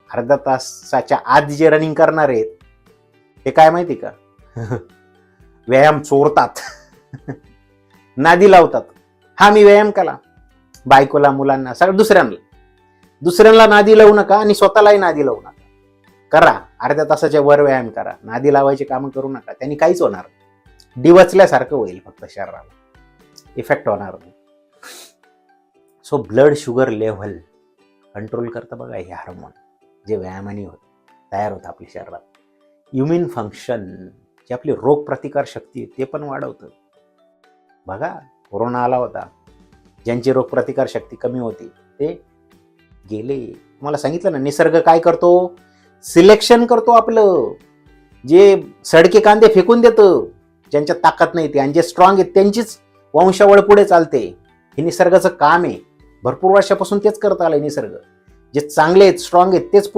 अर्धा तासाच्या आत जे रनिंग करणार आहेत ते काय माहिती का व्यायाम चोरतात नादी लावतात. हा मी व्यायाम केला, बायकोला, मुलांना, सगळं दुसऱ्यांना नादी लावू नका आणि स्वतःलाही नादी लावू नका. करा, अर्ध्या तासाच्या वर व्यायाम करा, नादी लावायचे कामं करू नका. त्यांनी काहीच होणार नाही, डिवचल्यासारखं होईल फक्त शरीराला, इफेक्ट होणार नाही. So blood sugar level control करतं बघा हे हार्मोन, जे व्यायामाने तयार होतं आपल्या शरीरात. इम्युन फंक्शन, जे आपली रोगप्रतिकार शक्ती ते पण वाढवतं. बघा कोरोना आला होता, ज्यांची रोगप्रतिकार शक्ती कमी होती ते गेले. तुम्हाला सांगितलं ना, निसर्ग काय करतो, सिलेक्शन करतो आपलं. जे सडके कांदे फेकून देतं, ज्यांच्यात ताकद नाही ते, आणि जे स्ट्रॉंग आहेत त्यांचीच वंशावळ पुढे चालते. हे निसर्गाचं काम आहे, भरपूर वर्षापासून तेच करत आलंय निसर्ग. जे चांगले आहेत, स्ट्रॉंग आहेत तेच